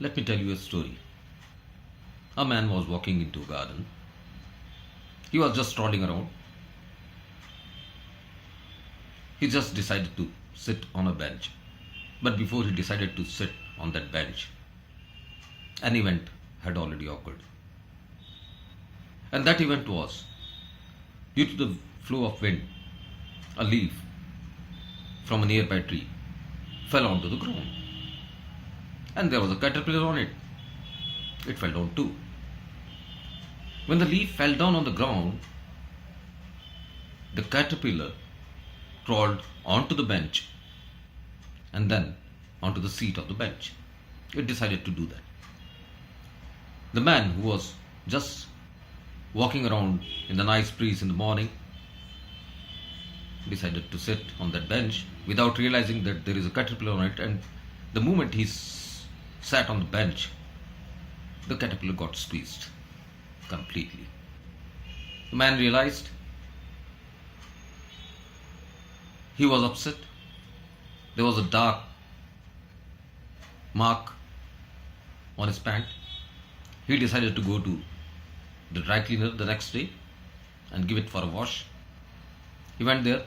Let me tell you a story. A man was walking into a garden. He was just strolling around. He just decided to sit on a bench. But before he decided to sit on that bench, an event had already occurred. And that event was, due to the flow of wind, a leaf from a nearby tree fell onto the ground. And there was a caterpillar on it. It fell down too. When the leaf fell down on the ground, the caterpillar crawled onto the bench and then onto the seat of the bench. It decided to do that. The man who was just walking around in the nice breeze in the morning decided to sit on that bench without realizing that there is a caterpillar on it, and the moment he sat on the bench, the caterpillar got squeezed completely. The man realized, he was upset. There was a dark mark on his pant. He decided to go to the dry cleaner the next day and give it for a wash. He went there.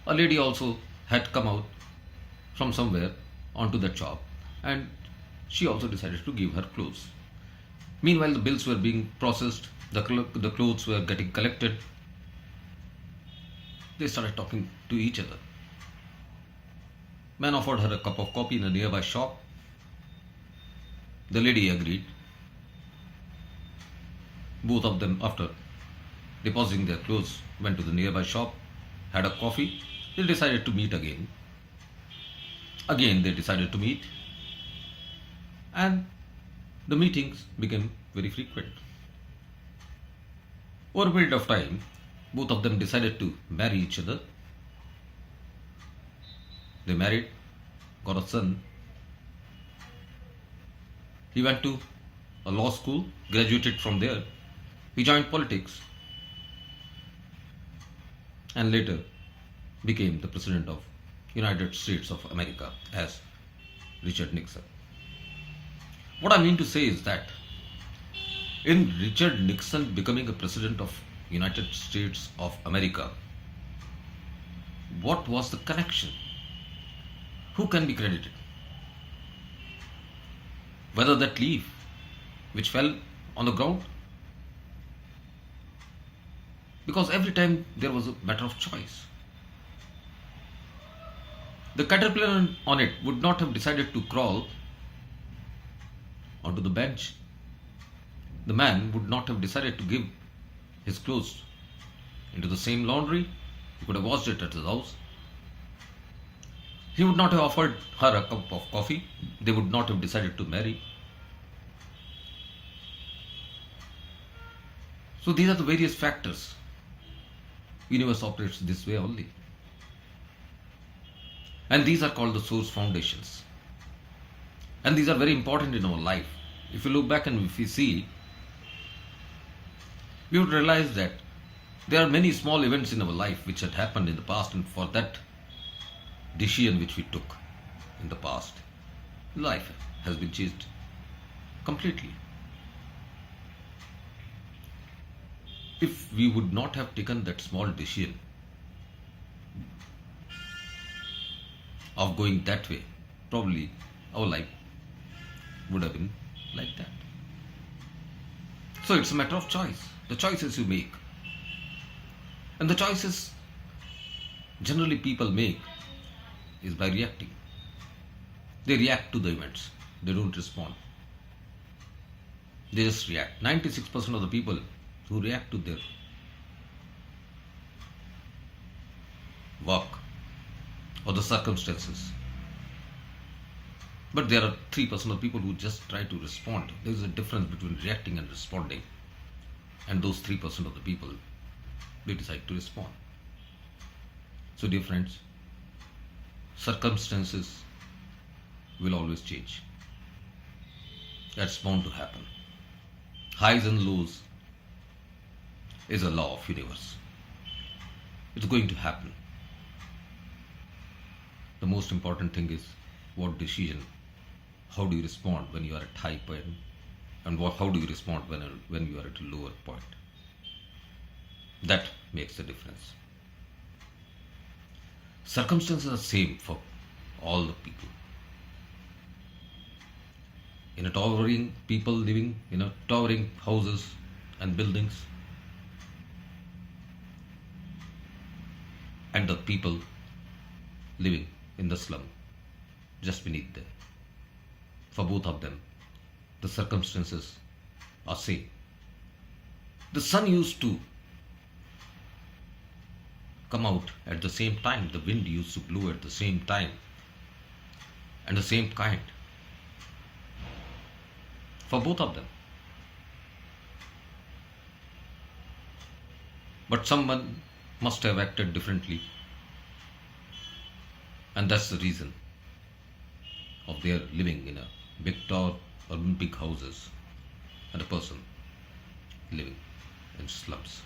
A lady also had come out from somewhere onto that shop, and she also decided to give her clothes. Meanwhile, the bills were being processed, the clothes were getting collected. They started talking to each other. Man offered her a cup of coffee in a nearby shop. The lady agreed. Both of them, after depositing their clothes, went to the nearby shop, had a coffee. They decided to meet again. Again, they decided to meet, and the meetings became very frequent. Over a period of time, both of them decided to marry each other. They married, got a son. He went to a law school, graduated from there. He joined politics and later became the President of United States of America as Richard Nixon. What I mean to say is that in Richard Nixon becoming a President of United States of America, what was the connection? Who can be credited? Whether that leaf which fell on the ground? Because every time there was a matter of choice. The caterpillar on it would not have decided to crawl onto the bench. The man would not have decided to give his clothes into the same laundry. He could have washed it at his house. He would not have offered her a cup of coffee. They would not have decided to marry. So these are the various factors. Universe operates this way only. And these are called the source foundations. And these are very important in our life. If you look back and if we see, we would realize that there are many small events in our life which had happened in the past, and for that decision which we took in the past, life has been changed completely. If we would not have taken that small decision of going that way, probably our life would have been like that. So it's a matter of choice. The choices you make. And the choices generally people make is by reacting. They react to the events. They don't respond. They just react. 96% of the people who react to their work or the circumstances. But there are 3% of people who just try to respond. There is a difference between reacting and responding. And those 3% of the people, they decide to respond. So dear friends, circumstances will always change. That's bound to happen. Highs and lows is a law of universe. It's going to happen. The most important thing is what decision how do you respond when you are at high point, and how do you respond when you are at a lower point. That makes the difference. Circumstances are same for all the people. In a towering people living in a towering houses and buildings, and the people living in the slum just beneath them. For both of them, the circumstances are same. The sun used to come out at the same time, the wind used to blow at the same time, and the same kind for both of them. But someone must have acted differently, and that's the reason of their living in a big tower or big houses, and a person living in slums.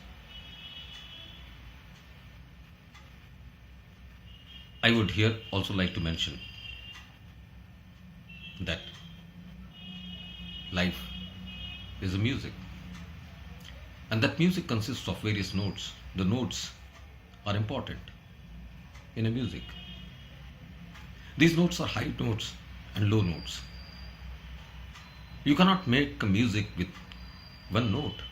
I would here also like to mention that life is a music, and that music consists of various notes. The notes are important in a music. These notes are high notes and low notes. You cannot make a music with one note,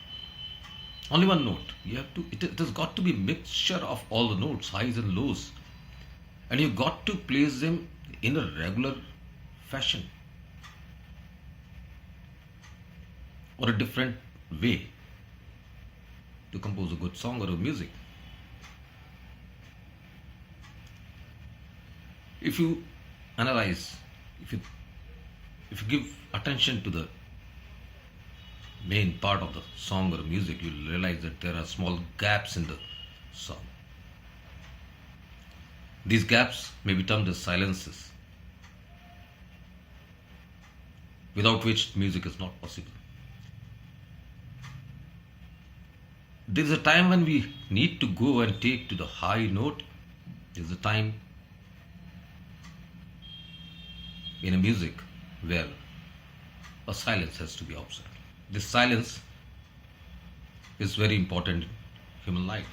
only one note. It has got to be a mixture of all the notes, highs and lows, and you've got to place them in a regular fashion or a different way to compose a good song or a music. If you analyze, if you give attention to the main part of the song or music, you'll realize that there are small gaps in the song. These gaps may be termed as silences, without which music is not possible. There is a time when we need to go and take to the high note. There is a time in a music where a silence has to be observed. This silence is very important in human life.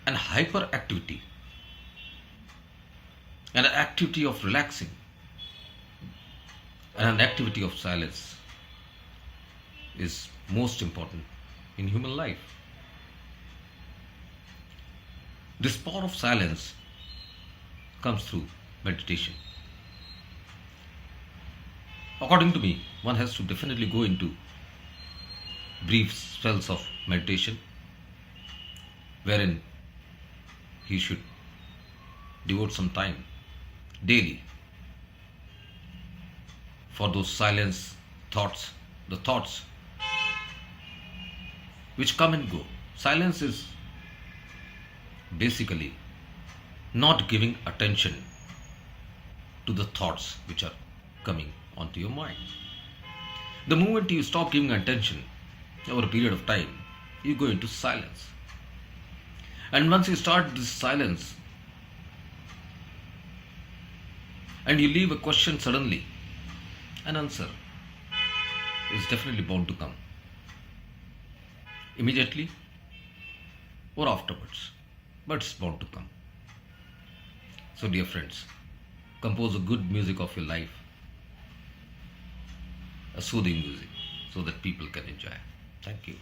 And hyperactivity and an activity of relaxing and an activity of silence is most important in human life. This power of silence comes through meditation. According to me, one has to definitely go into brief spells of meditation, wherein he should devote some time daily for those silence thoughts, the thoughts which come and go. Silence is basically not giving attention to the thoughts which are coming onto your mind. The moment you stop giving attention over a period of time, you go into silence. And once you start this silence and you leave a question suddenly, an answer is definitely bound to come. Immediately or afterwards, but it's bound to come. So dear friends, compose a good music of your life, a soothing music, so that people can enjoy. Thank you.